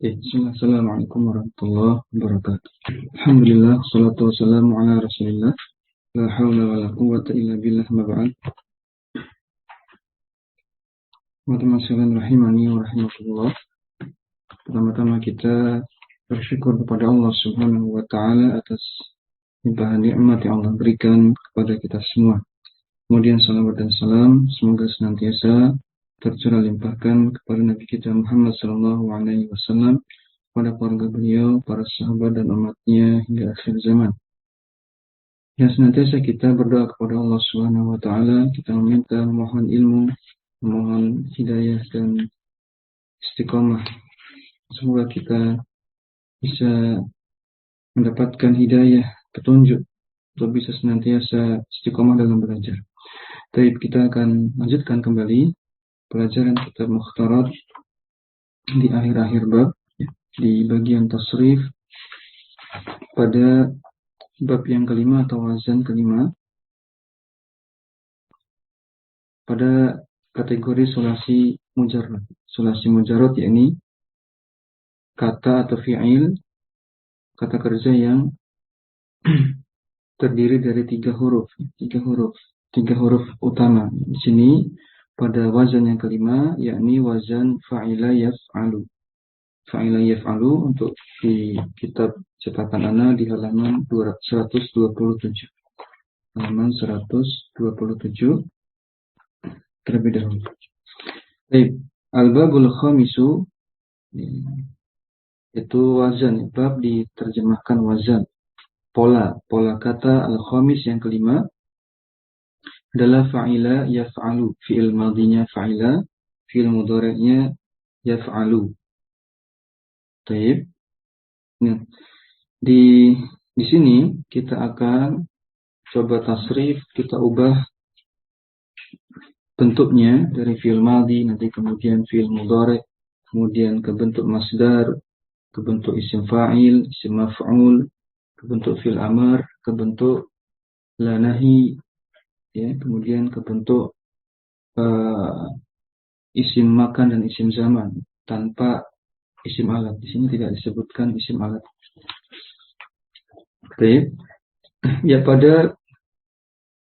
Bismillah, Assalamualaikum warahmatullahi wabarakatuh. Alhamdulillah, salatu wassalamu ala rasulillah. La hawla wa la quwwata illa billah, ma ba'd. Teman-teman sekalian rahimani wa rahmatullah. Pertama-tama kita bersyukur kepada Allah Subhanahu wa taala atas limpahan nikmat yang Allah berikan kepada kita semua. Kemudian salawat dan salam semoga senantiasa tercurah limpahkan kepada Nabi kita Muhammad sallallahu alaihi wasallam, pada keluarga beliau, para sahabat dan umatnya hingga akhir zaman. Dan senantiasa kita berdoa kepada Allah Subhanahu wa taala, kita mohon ilmu, mohon hidayah dan istiqomah. Semoga kita bisa mendapatkan hidayah, petunjuk untuk bisa senantiasa istiqomah dalam belajar. Baik, kita akan lanjutkan kembali pelajaran kitab Mukhtarat di akhir-akhir bab, di bagian tasrif pada bab yang kelima atau wazan kelima, pada kategori sulasi mujarrad. Sulasi mujarrad yakni kata atau fi'il, kata kerja yang terdiri dari tiga huruf utama. Di sini pada wazan yang kelima, yakni wazan fa'ila yaf'alu. Fa'ila yaf'alu untuk di kitab cetakan ana di halaman 127. Halaman 127 terlebih dahulu. Baik, al-babul khamisu itu wazan, bab diterjemahkan wazan. Pola kata al-khamis yang kelima adalah fa'ila yaf'alu. Fi'il madinya fa'ila, fi'il mudhari'nya yaf'alu. Baik. Nah, di sini kita akan coba tasrif, kita ubah bentuknya dari fi'il madi, nanti kemudian fi'il mudhari', kemudian ke bentuk masdar, ke bentuk isim fa'il, isim maf'ul, ke bentuk fi'il amr, ke bentuk la nahi, ya, kemudian ke bentuk isim makan dan isim zaman tanpa isim alat. Di sini tidak disebutkan isim alat. Baik. Ya, pada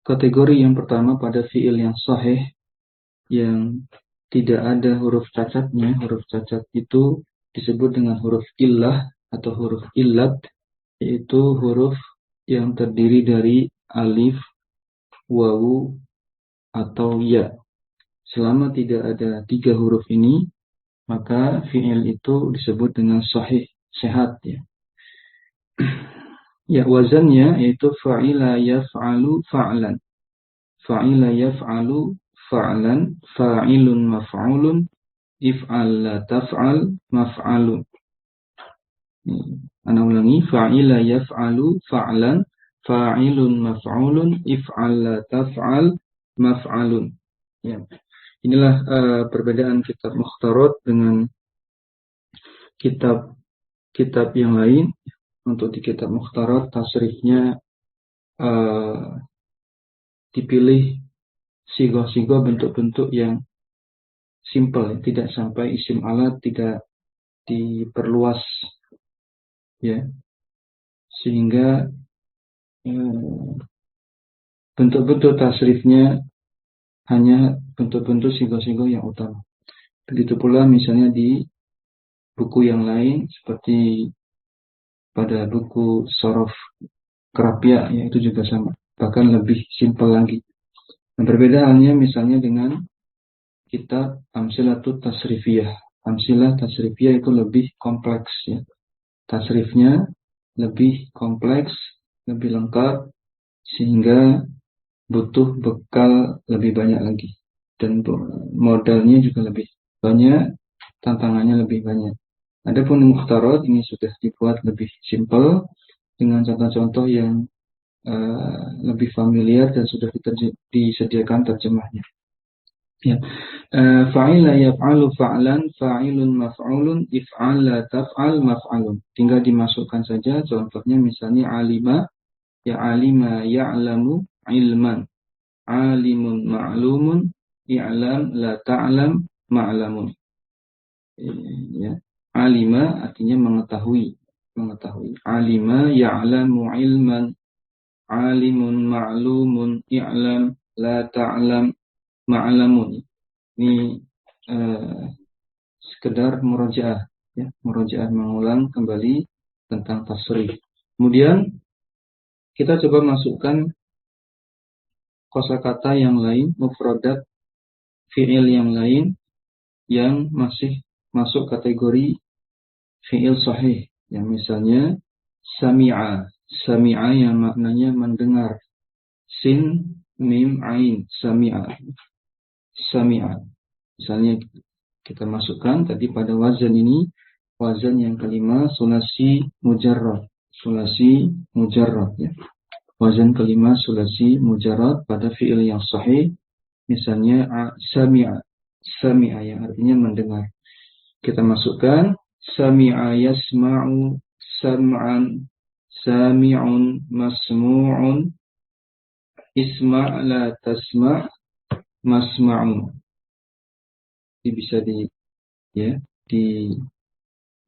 kategori yang pertama, pada fi'il yang sahih yang tidak ada huruf cacatnya, huruf cacat itu disebut dengan huruf illah atau huruf illat, yaitu huruf yang terdiri dari alif, wawu, atau ya. Selama tidak ada tiga huruf ini, maka fi'il itu disebut dengan sahih, sehat, ya. Ya, wazannya yaitu fa'ila yaf'alu fa'lan. Fa'ila yaf'alu fa'lan, fa'ilun maf'ulun, if'al la taf'al, maf'alun. Ana ulangi, fa'ila yaf'alu fa'lan, fa'ilun maf'ulun, if'al la taf'al, maf'alun. Ya. Inilah perbedaan kitab Mukhtarat dengan kitab yang lain. Untuk di kitab Mukhtarat tasrifnya dipilih sigoh-sigoh bentuk-bentuk yang simple, tidak sampai isim alat, tidak diperluas, ya, sehingga bentuk-bentuk tasrifnya hanya bentuk-bentuk sigoh-sigoh yang utama. Begitu pula misalnya di buku yang lain seperti pada buku Sorof Kerapia, ya, itu juga sama, bahkan lebih simpel lagi. Nah, berbeda halnya misalnya dengan kitab Amsilatut Tasrifiyah. Amsilah Tasrifiyah itu lebih kompleks, ya. Tasrifnya lebih kompleks, lebih lengkap, sehingga butuh bekal lebih banyak lagi. Dan modalnya juga lebih banyak, tantangannya lebih banyak. Adapun Mukhtarat ini sudah dibuat lebih simpel dengan contoh-contoh yang lebih familiar dan sudah disediakan terjemahnya. Ya. Fa'ila yaf'alu fa'lan, fa'ilun maf'ulun, if'al la taf'al, maf'alun. Tinggal dimasukkan saja contohnya, misalnya alima, ya alima ya'lamu ilman, alimun ma'lumun, i'lam la ta'lam, ma'lamun. Ya. Alima artinya mengetahui. Alima ya'lamu ilman, alimun ma'lumun, i'lam, la ta'lam, ma'lamun. Ini sekedar murojaah, ya, murojaah mengulang kembali tentang tasrif. Kemudian kita coba masukkan kosakata yang lain, mufradat fi'il yang lain yang masih masuk kategori fi'il sahih. Yang misalnya sami'a yang maknanya mendengar. Sin mim ain, sami'a. Misalnya kita masukkan tadi pada wazan ini, wazan yang kelima sulasi mujarrad. Ya. Wazan kelima sulasi mujarrad pada fi'il yang sahih. Misalnya sami'a yang artinya mendengar. Kita masukkan sami'a yasma'u sam'an, sami'un masmu'un, isma' la tasma' masma'un. Ini bisa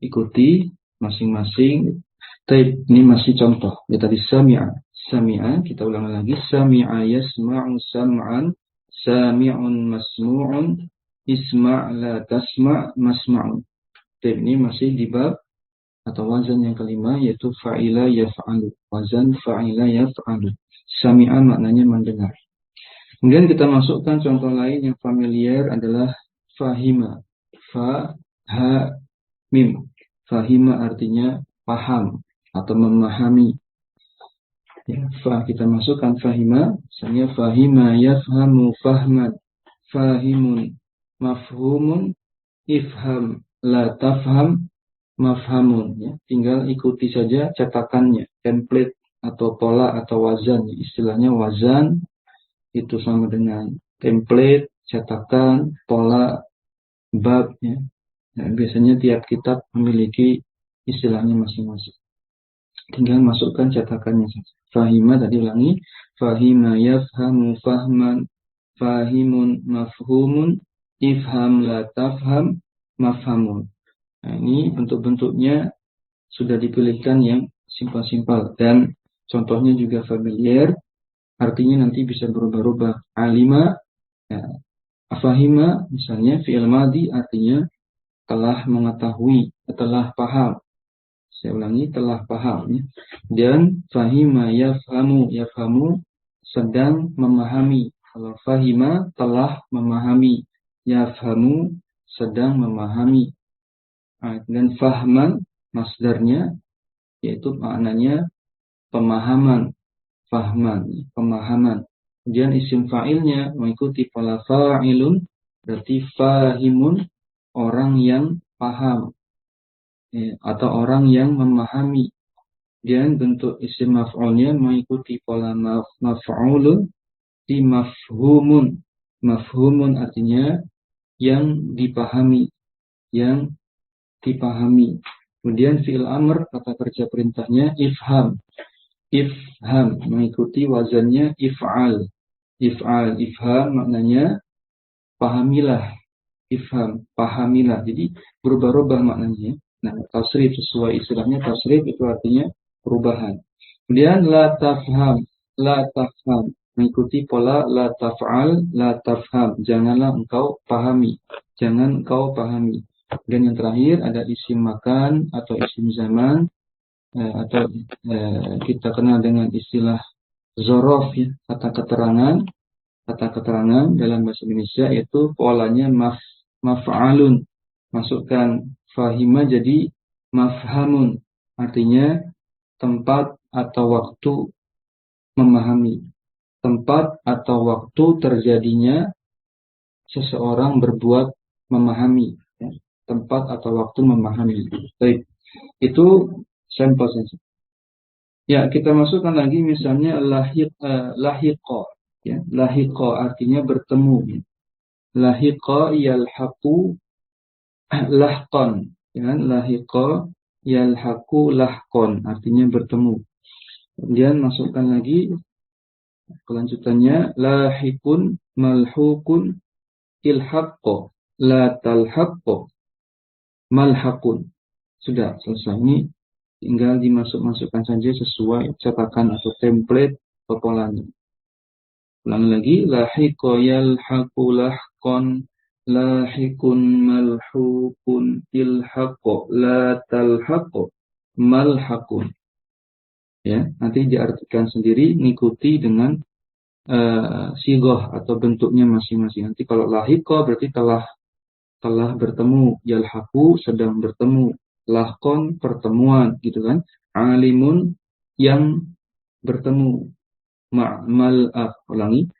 diikuti masing-masing. Tapi ini masih contoh. Ya tadi sami'a kita ulang lagi. Sami'a yasma'u sam'an, sami'un masmu'un, isma' la tasma' masma'un. Tapi ini masih di bab atau wazan yang kelima, yaitu fa'ila yaf'alu. Wazan fa'ila yaf'alu. Sami'a maknanya mendengar. Kemudian kita masukkan contoh lain yang familiar adalah fahima. Mim. Fahima artinya paham atau memahami. Ya, kita masukkan fahima. Misalnya fahima yafhamu fahman. Fahimun mafhumun, ifham la tafham mafhamun. Ya, tinggal ikuti saja cetakannya, template atau pola atau wazan. Istilahnya wazan itu sama dengan template, cetakan, pola, bab. Ya. Nah, biasanya tiap kitab memiliki istilahnya masing-masing. Tinggal masukkan cetakannya saja. Fahima tadi ulangi. Fahima yafhamu fahman. Fahimun mafhumun. Ifham la tafham mafhamun. Nah, ini bentuk-bentuknya sudah dipilihkan yang simpel-simpel. Dan contohnya juga familiar. Artinya nanti bisa berubah-ubah. Alima, ya, afahima, misalnya fi'il madhi artinya telah mengetahui, telah paham. Saya ulangi, telah paham. Ya. Dan fahima yafhamu sedang memahami. Kalau fahima telah memahami, yafhamu sedang memahami. Dan fahman masdarnya yaitu maknanya pemahaman. Pemahaman. Kemudian isim fa'ilnya mengikuti pola fa'ilun, berarti fahimun, orang yang paham, ya, atau orang yang memahami. Dan bentuk isim maf'ulnya mengikuti pola maf'ulun di mafhumun. Mafhumun artinya yang dipahami, Kemudian fi'il amr, kata kerja perintahnya ifham mengikuti wazannya if'al. Ifham maknanya pahamilah. Pahamilah. Jadi berubah-ubah maknanya. Nah, tasrif sesuai istilahnya, tasrif itu artinya perubahan. Kemudian la tafham mengikuti pola la taf'al, la tafham. Janganlah engkau pahami. Jangan engkau pahami. Dan yang terakhir ada isim makan atau isim zaman, atau kita kenal dengan istilah zorof, ya, kata keterangan dalam bahasa Indonesia, yaitu polanya maf'alun. Masukkan fahima jadi mafhamun, artinya tempat atau waktu memahami, tempat atau waktu terjadinya seseorang berbuat memahami, ya. Tempat atau waktu memahami. Baik, itu sampel saja. Ya, kita masukkan lagi misalnya lahiqa. Ya, lahiqa artinya bertemu. Ya. Lahiqa yalhaqu lahqan. Ya, lahiqa yalhaqu lahqan artinya bertemu. Kemudian masukkan lagi kelanjutannya lahiqun malhuqun ilhaqqa la talhaqqa malhaqun. Sudah selesai. Ini tinggal dimasukkan saja sesuai cetakan atau template polanya. Ulangi lagi, lahiqa yalhaqu lahqan, lahiqun malhukun, ilhaqo la talhaqo malhaqun. Ya, nanti diartikan sendiri, ngikuti dengan sigoh atau bentuknya masing-masing. Nanti kalau lahiqa berarti telah bertemu, yalhaqu sedang bertemu, lahqon pertemuan gitu kan. Alimun yang bertemu, ulangi,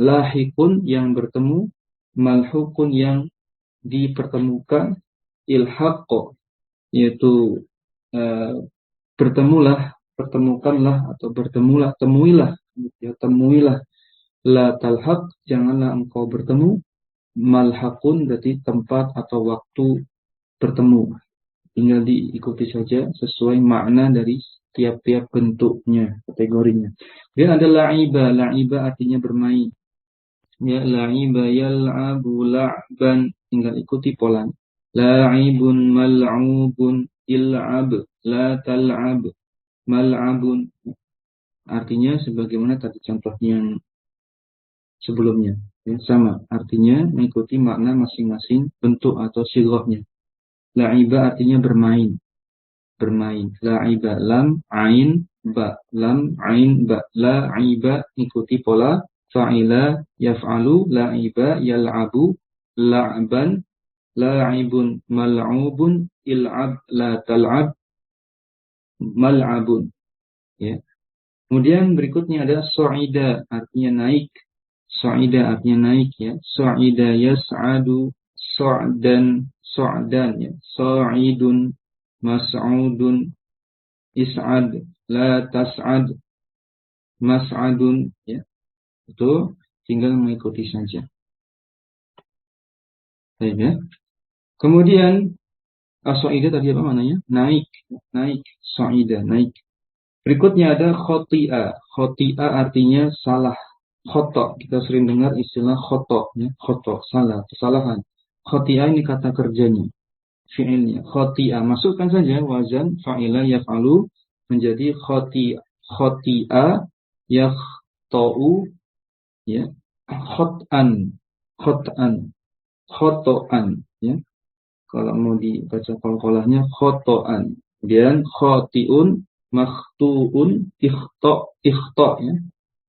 lahikun yang bertemu, malhukun yang dipertemukan, ilhaqo yaitu pertemukanlah atau temuilah, ya, temuilah, la talhaq janganlah engkau bertemu, malhakun berarti tempat atau waktu bertemu. Tinggal diikuti saja sesuai makna dari tiap-tiap bentuknya, kategorinya. Kemudian ada la'iba. La'iba artinya bermain. Ya, la'iba yal'abu la'ban. Tinggal ikuti polanya. La'ibun mal'ubun il'ab la tal'ab mal'abun. Artinya sebagaimana tadi contohnya yang sebelumnya. Ya, sama. Artinya mengikuti makna masing-masing bentuk atau sighahnya. La'iba artinya bermain. La'iba lam ain ba, lam ain ba, la'iba ikuti pola fa'ila yaf'alu, la'iba yal'abu la'ban, la'ibun mal'ubun il'ab la tal'ab mal'abun. Ya. Kemudian berikutnya ada su'ida artinya naik. Su'ida artinya naik, ya. Su'ida yas'adu su'dan ya. Su'idun mas'udun is'ad la tas'ad mas'adun, ya. Itu tinggal mengikuti saja. Baik, ya. Kemudian as-su'ida tadi apa maknanya? Naik. Su'ida naik. Berikutnya ada khoti'a. Khoti'a artinya salah. Khoto, kita sering dengar istilah khoto, ya. Khoto, salah, kesalahan. Khoti'a ini kata kerjanya, fi'ilnya. Khoti'a, masukkan saja wazan fa'ila yaf'alu menjadi khoti'a yakhta'u, ya. Khoto'an, ya. Kalau mau dibaca qalqalahnya khoto'an. Kemudian khoti'un makhtu'un ikhta, ya.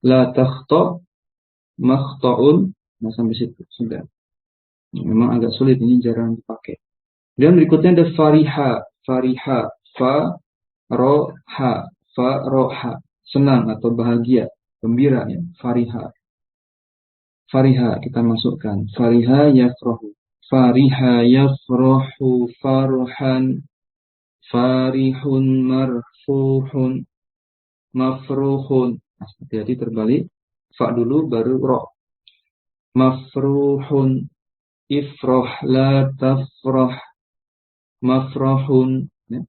La takhta makhta'un. Nah, sampai situ sudah. Memang agak sulit, ini jarang dipakai. Dan berikutnya ada fariha, faroha, senang atau bahagia, gembira, ya. Fariha kita masukkan. Fariha yafrahu farhan, farihun marfuhun mafruhun. Nah, hati-hati terbalik. Fa dulu baru ro. Mafruhun ifrah la tafrah mafrahun, ya.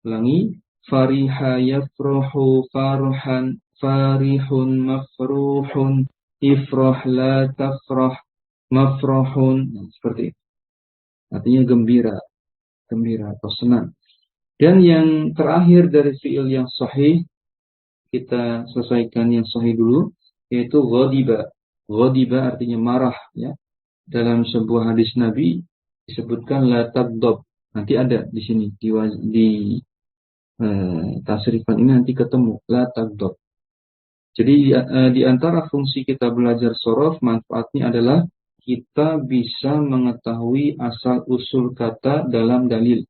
Ulangi. Fariha yafrahu farhan farihun mafruhun ifrah la tafrah mafrahun. Nah, seperti itu. Artinya gembira atau senang. Dan yang terakhir dari fi'il yang sahih, kita selesaikan yang sahih dulu, yaitu ghadiba. Ghadiba artinya marah, ya. Dalam sebuah hadis Nabi disebutkan la taghdab. Nanti ada di sini di tasrifan ini nanti ketemu la taghdab. Jadi di antara fungsi kita belajar shorof, manfaatnya adalah kita bisa mengetahui asal usul kata dalam dalil.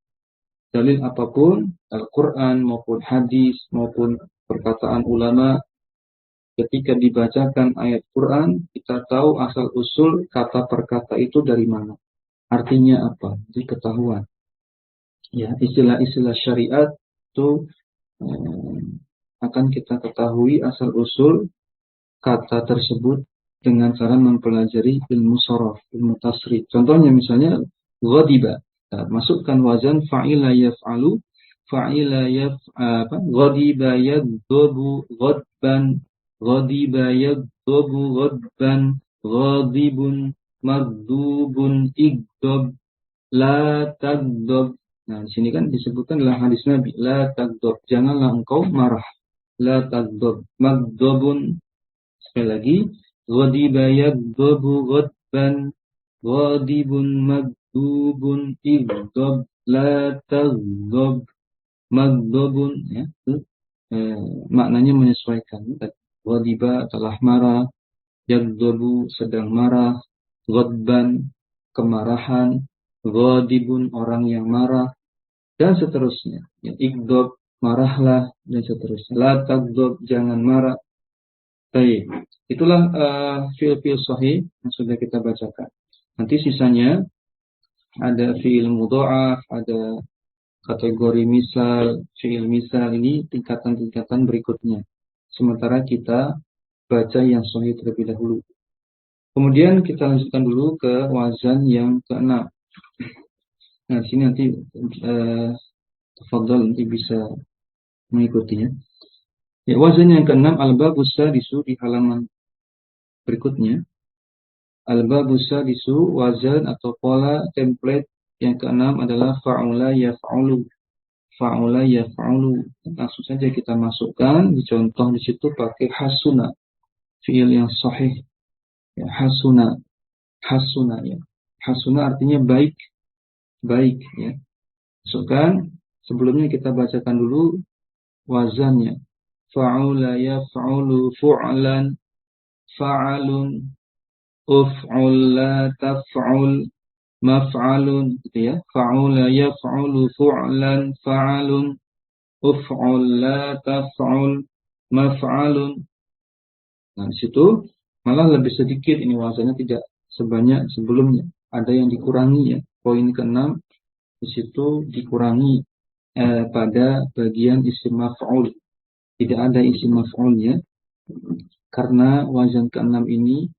Dalil apapun, Al-Quran maupun hadis maupun perkataan ulama, ketika dibacakan ayat Quran, kita tahu asal usul kata per kata itu dari mana. Artinya apa? Jadi ketahuan. Ya, istilah-istilah syariat itu akan kita ketahui asal usul kata tersebut dengan cara mempelajari ilmu shorof, ilmu tasrif. Contohnya misalnya ghadiba. Nah, masukkan wazan fa'ila yaf'alu, ghadiba yadzobu ghadban, ghadiba yadzobu ghadban, ghadibun magdubun igdob, la tagdob, Nah, di sini kan disebutkan dalam hadis Nabi, la tagdob, janganlah engkau marah. La tagdob, magdobun, sekali lagi, ghadiba yagdobu ghadban, ghadibun magdubun igdob, la tagdob, magdobun, ya, itu maknanya menyesuaikan. Ghadiba telah marah, yagdobu sedang marah, ghadban kemarahan, ghadibun orang yang marah, dan seterusnya. Ya, igdob marahlah, dan seterusnya. La tagdob, jangan marah. Baik, itulah fi'il-fi'il sahih yang sudah kita bacakan. Nanti sisanya ada fi'il mudha'af, ada kategori misal, fi'il misal, ini tingkatan-tingkatan berikutnya. Sementara kita baca yang sahih terlebih dahulu. Kemudian kita lanjutkan dulu ke wazan yang keenam. Nah, sini nanti tafadhal nanti bisa mengikutinya. Ya, wazan yang keenam al-babus sadisu di halaman berikutnya. Al-babus sadisu, wazan atau pola template yang keenam adalah fa'ula yaf'ulu. Fa'ula yaf'ulu. Langsung saja kita masukkan, dicontoh di situ pakai hasuna. Fi'il yang sahih. Ya, hasuna. Hasuna, ya. Hasuna artinya baik. Baik, ya. Masukkan. Sebelumnya kita bacakan dulu wazannya. Fa'ula yaf'ulu fu'lan, fa'alun, uf'ul la taf'ul, maf'alun, gitu ya. Fa'ula yaf'ulu fu'lan, fa'alun, uf'ul la taf'ul, maf'alun. Nah, di situ malah lebih sedikit ini wazannya, tidak sebanyak sebelumnya. Ada yang dikurangi, ya. Poin ke-6 di situ dikurangi pada bagian isim maf'ul. Tidak ada isim maf'ulnya karena wazan ke-6 ini,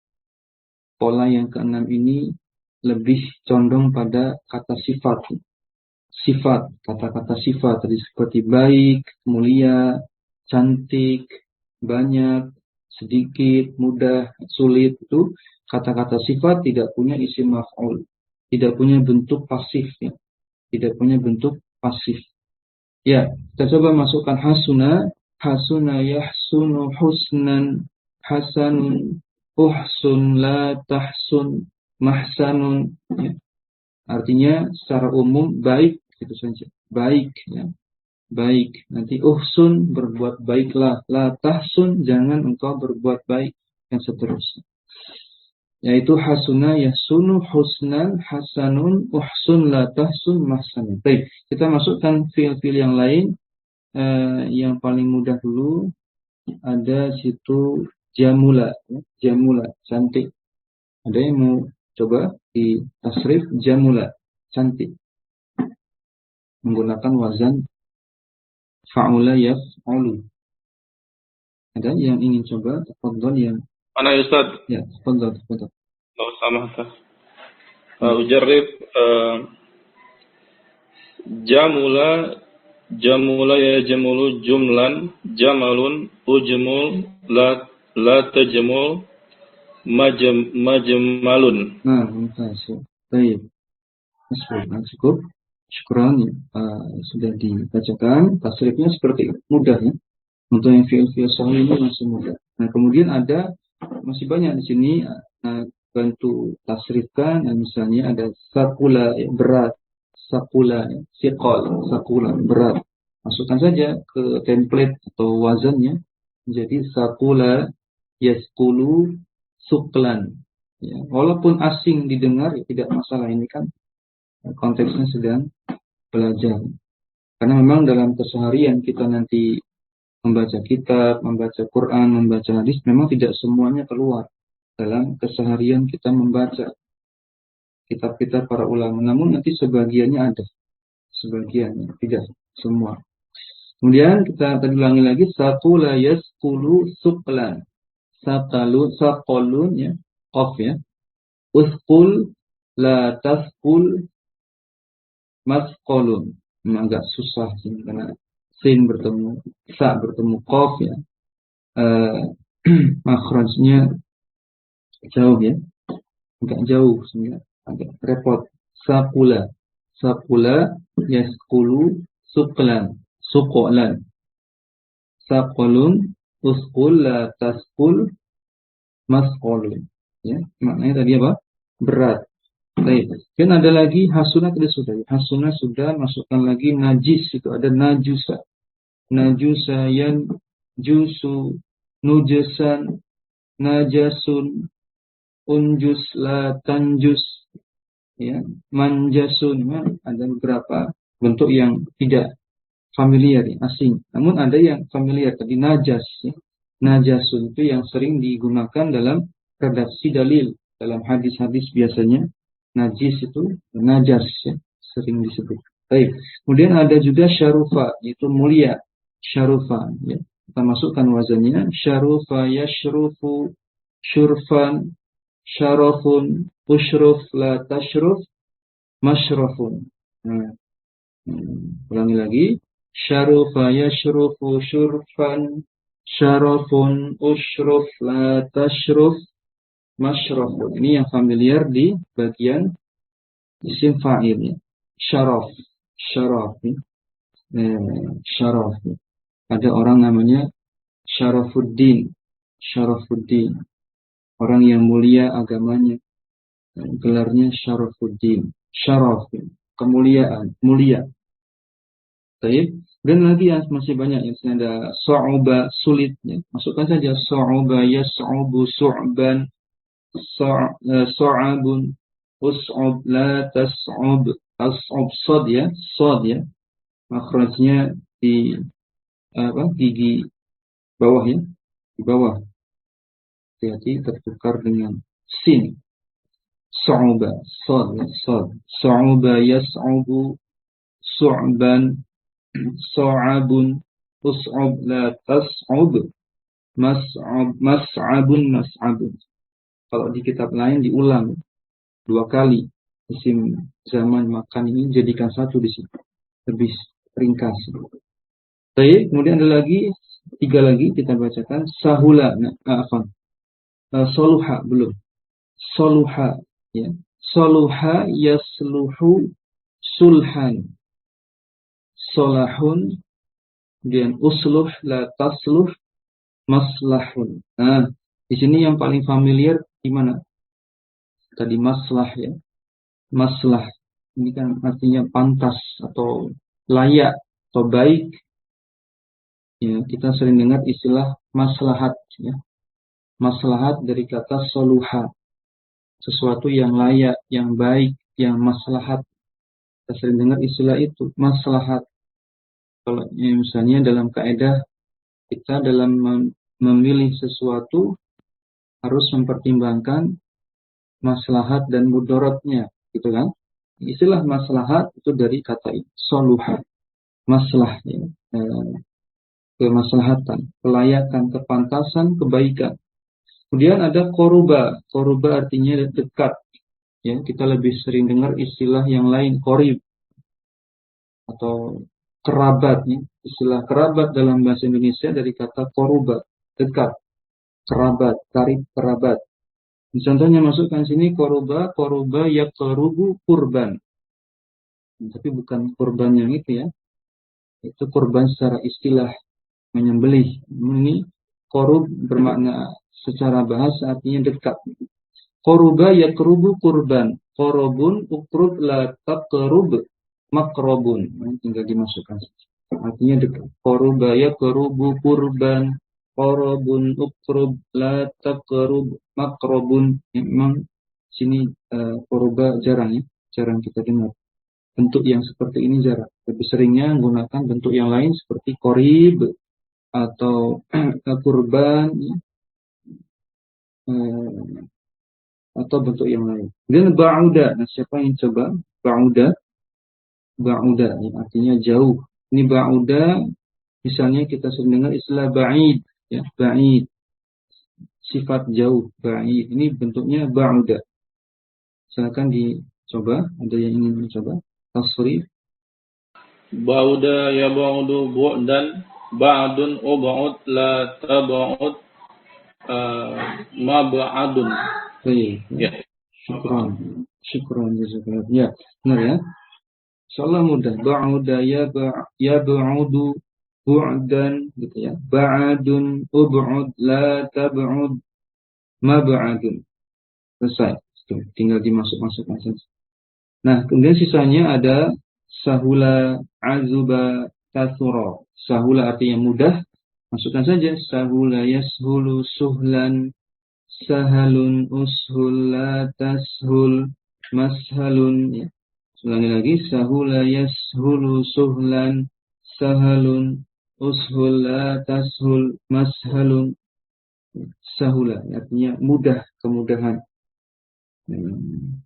pola yang ke-6 ini lebih condong pada kata sifat. Sifat, kata-kata sifat tadi seperti baik, mulia, cantik, banyak, sedikit, mudah, sulit, itu kata-kata sifat tidak punya isim maf'ul, tidak punya bentuk pasif, ya. Tidak punya bentuk pasif. Ya, kita coba masukkan hasuna. Hasuna yahsunu husnan, hasanun, uhsun la tahsun, mahsanun, ya. Artinya secara umum baik, itu saja. Baik, ya. Baik. Nanti uhsun, berbuat baiklah. La tahsun, jangan engkau berbuat baik, dan seterusnya. Yaitu hasuna yahsunu husnan, hasanun, uhsun la tahsun, mahsanun. Baik, kita masukkan fiil-fiil yang lain. Yang paling mudah dulu ada situ jamula, ya. Jamula, cantik. Ada yang mau coba di tasrif jamula, cantik, menggunakan wazan fa'ula yaf'ulu. Ada yang ingin coba? Tafadhal yang Mana ya Ustaz? ya, tafadhal. Nggak usah mahasiswa. Ujarib jamula ya jamulu jumlan, jamalun, ujmul, la tajmul, majmalun. Nah, mumtaz. Baik. Cukup. Syukran, sudah dibacakan. Tasrifnya seperti itu. Mudah, ya. Untuk yang fiil-fiil sahih ini masih mudah. Nah, kemudian ada masih banyak di sini bantu tasrifkan. Misalnya ada sakula, ya, berat, sakula, ya, siqal, sakula, berat. Masukkan saja ke template atau wazannya. Jadi sakula yaskulu suklan. Ya, walaupun asing didengar, ya, tidak masalah. Ini kan konteksnya sedang belajar. Karena memang dalam keseharian kita nanti membaca kitab, membaca Quran, membaca hadis, memang tidak semuanya keluar dalam keseharian kita membaca kitab-kitab para ulama. Namun nanti sebagiannya ada, sebagiannya tidak semua. Kemudian kita ulangi lagi, sakula yaskulu suklan, sakolun, ya, qaf, ya, uskul la taskul, maskolun. Memang agak susah sih karena sin bertemu sa bertemu qaf, ya. Makhrajnya jauh, ya, agak jauh sehingga agak repot. Sakula, Saqula yasqulu suqlan. Suqlan. Saqulun usqul la tasqul masqulun. Ya, maknanya tadi apa? Berat. Baik. Dan ada lagi hasuna tadi sudah. Hasuna sudah, masukkan lagi najis, itu ada najusa. Najusa yan jusu nujasan najasun unjus la tanjus, ya, manjasun. Ada beberapa bentuk yang tidak familiar, ya, asing. Namun ada yang familiar tadi najas, ya. Najasun itu yang sering digunakan dalam redaksi dalil. Dalam hadis-hadis biasanya najis itu najas, ya, sering disebut. Baik. Kemudian ada juga syarufa, yaitu mulia. Syarufa, ya. Kita masukkan wazannya. Syarufa yashrufu syurfan syarafun ushruf la tashruf mashrafun. Nah, ulangi lagi. Syarufa yashrufu syurfan syarafun ushruf la tashruf mashrafun. Ini yang familiar di bagian isim fa'il, ya. Syaraf. Syaraf, ya. Syaraf, ya. Ada orang namanya Syarafuddin. Syarafuddin. Orang yang mulia agamanya. Gelarnya Syarafuddin. Syaraf, ya. Kemuliaan, mulia. Baik. Dan lagi yang masih banyak, yang ada su'uba, sulit, ya. Masukkan saja su'uba yas'ubu su'ban su'abun us'ub la tas'ub tas'ub sad, ya. Sad, ya. Makhrajnya di gigi bawah, ya. Di bawah. Hati-hati tertukar dengan sin. Su'uba, sad, ya. Sad. Su'uba yas'ubu su'ban su'abun us'ub la tas'ub mas'abun mas'abun. Kalau di kitab lain diulang 2 kali. Isim zaman makan ini jadikan 1 di sini. Lebih ringkas. Baik, kemudian ada lagi 3 lagi kita bacakan. Sahula, soluha belum. Soluha, ya. Soluha yasluhu sulhan. Solahun, kemudian usluh la tasluh maslahun. Nah, di sini yang paling familiar di mana? Tadi maslah, ya. Maslah ini kan artinya pantas atau layak atau baik. Ya, kita sering dengar istilah maslahat, ya. Maslahat dari kata soluha. Sesuatu yang layak, yang baik, yang maslahat. Kita sering dengar istilah itu, maslahat. Kalau misalnya dalam kaidah kita dalam memilih sesuatu harus mempertimbangkan maslahat dan mudaratnya, gitu kan? Istilah maslahat itu dari kata soluha, maslah, ya. Kemaslahatan, kelayakan, kepantasan, kebaikan. Kemudian ada koruba. Koruba artinya dekat, ya. Kita lebih sering dengar istilah yang lain, korib atau kerabat, ya. Istilah kerabat dalam bahasa Indonesia dari kata koruba, dekat, kerabat, karib, kerabat. Contohnya masukkan sini koruba yaqrubu kurban. Tapi bukan kurban yang itu, ya. Itu kurban secara istilah, menyembelih. Ini korub bermakna secara bahasa artinya dekat. Koruba yaqrubu kurban. Korobun ukrub la taqrub makrobun. Tinggal dimasukkan. Artinya dekat. Koruba yaqrubu kurban. Korobun ukrub la taqrub makrobun. Memang sini koruba jarang, ya. Jarang kita dengar. Bentuk yang seperti ini jarang. Lebih seringnya menggunakan bentuk yang lain seperti korib atau kurban, atau bentuk yang lain. Dan ba'uda. Nah, siapa yang coba? Ba'uda. Ba'uda, ya, artinya jauh. Ini ba'uda, misalnya kita sering dengar istilah ba'id, ya, ba'id. Sifat jauh, ba'id. Ini bentuknya ba'uda. Silakan dicoba. Ada yang ingin mencoba? Tasrif. Ba'uda ya ba'udu bu'dan ba'dun ub'ud la tab'ud mab'adun. Baik, ya. Ya. Syukran. Syukran jazakallah. Ya, benar, ya. Insyaallah mudah. Ba'uda yab'udu bu'dan gitu ya. Ba'adun ub'ud la tab'ud mab'adun. Selesai. Tinggal dimasuk-masukkan saja. Nah, kemudian sisanya ada sahula, azuba, kasura. Sahula artinya mudah. Masukkan saja. Sahula yashulu suhlan, sahalun ushul la tashul mashalun ya. Ulangi lagi. Sahula yashulu suhlan, sahalun ushul la tashul mashalun. Sahula artinya mudah, kemudahan.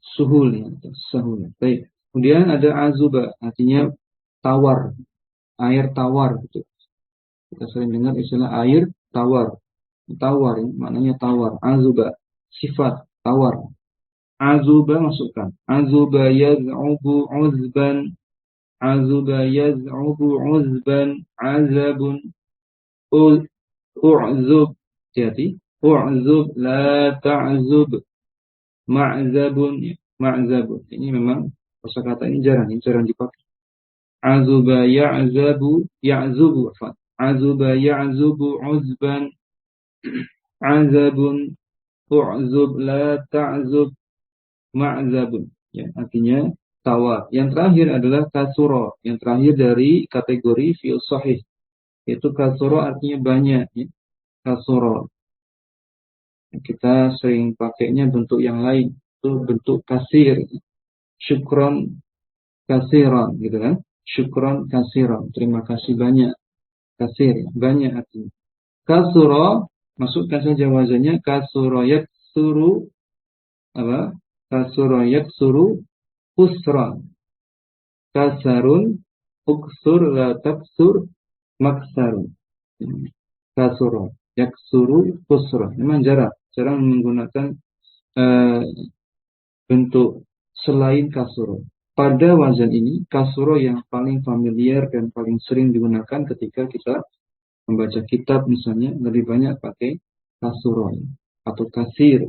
Suhul ya, sahul. Baik. Kemudian ada azuba, artinya tawar, air tawar gitu. Kita sering dengar istilah air tawar. Tawar ya, maknanya tawar. Azuba, sifat tawar. Azuba masukkan. Azuba yaz'ubu uzban. Azuba yaz'ubu uzban. Azabun u'zub. Jadi, u'zub la ta'zub. Ma'zabun, ma'zabun. Ini memang kosakata ini jarang dipakai. Azuba ya'zabu, ya'zubu. Azuba ya'zubu uzban. Azabun, u'zub la ta'zub, ma'zabun. Ya, artinya tawar. Yang terakhir adalah kasura. Yang terakhir dari kategori fi'il sahih. Itu kasura artinya banyak. Ya. Kasura. Kita sering pakainya bentuk yang lain. Itu bentuk kasir. Syukron kasiran gitu kan. Syukron kasiran. Terima kasih banyak. Kasir. Banyak artinya. Kasura. Masukkan saja wazannya. Kasura yaksuru. Apa? Kasura yaksuru. Kusran. Kasarun. Uksur la taksur. Maksarun. Kasura. Yaksuru. Kusran. Memang jarang menggunakan bentuk selain kasuro. Pada wazan ini, kasuro yang paling familiar dan paling sering digunakan ketika kita membaca kitab misalnya, lebih banyak pakai kasuro atau kasir.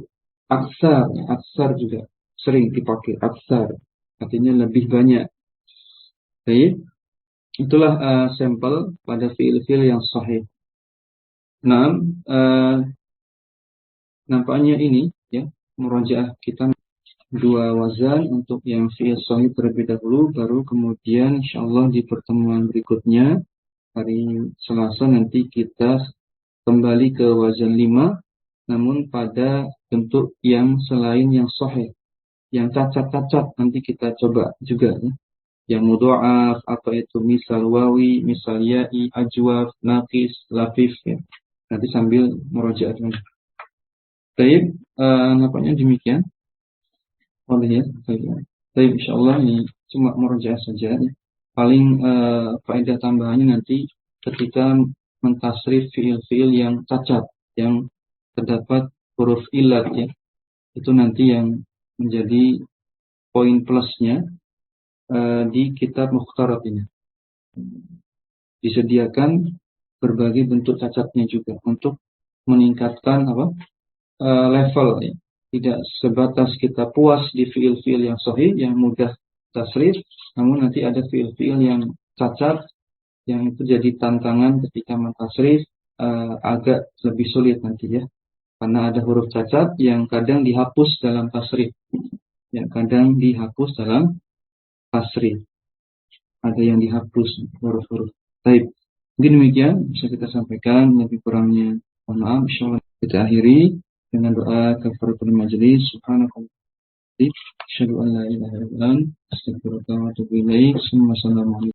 Aksar juga sering dipakai, aksar. Artinya lebih banyak. Baik, itulah sampel pada fiil-fiil yang sahih. Nah, nampaknya ini ya, murojaah kita dua wazan untuk yang fi'il sahih terlebih dahulu, baru kemudian insyaallah di pertemuan berikutnya hari Selasa nanti kita kembali ke wazan 5, namun pada bentuk yang selain yang sahih, yang cacat-cacat nanti kita coba juga ya. Yang mudha'af, apa itu misal wawi, misal ya'i, ajwaf, naqis, lafif ya. Nanti sambil murojaah. Baik, nampaknya demikian. Boleh ya, baik insyaallah ini cuma murojaah saja. Paling faedah tambahannya nanti ketika mentasrif fiil-fiil yang cacat, yang terdapat huruf ilat ya, itu nanti yang menjadi poin plusnya di kitab Mukhtarat ini. Disediakan berbagai bentuk cacatnya juga untuk meningkatkan level ya. Tidak sebatas kita puas di fiil-fiil yang sahih, yang mudah tasrif, namun nanti ada fiil-fiil yang cacat, yang itu jadi tantangan ketika mentasrif, agak lebih sulit nanti ya. Karena ada huruf cacat yang kadang dihapus dalam tasrif, yang kadang dihapus dalam tasrif. Ada yang dihapus huruf-huruf. Baik, mungkin demikian bisa kita sampaikan, lebih kurangnya mohon maaf. Insyaallah kita akhiri dengan doa kafaratul majelis. Subhanallahi asyhadu an la ilaha illa anta astaghfiruka wa atubu ilaik. Assalamualaikum.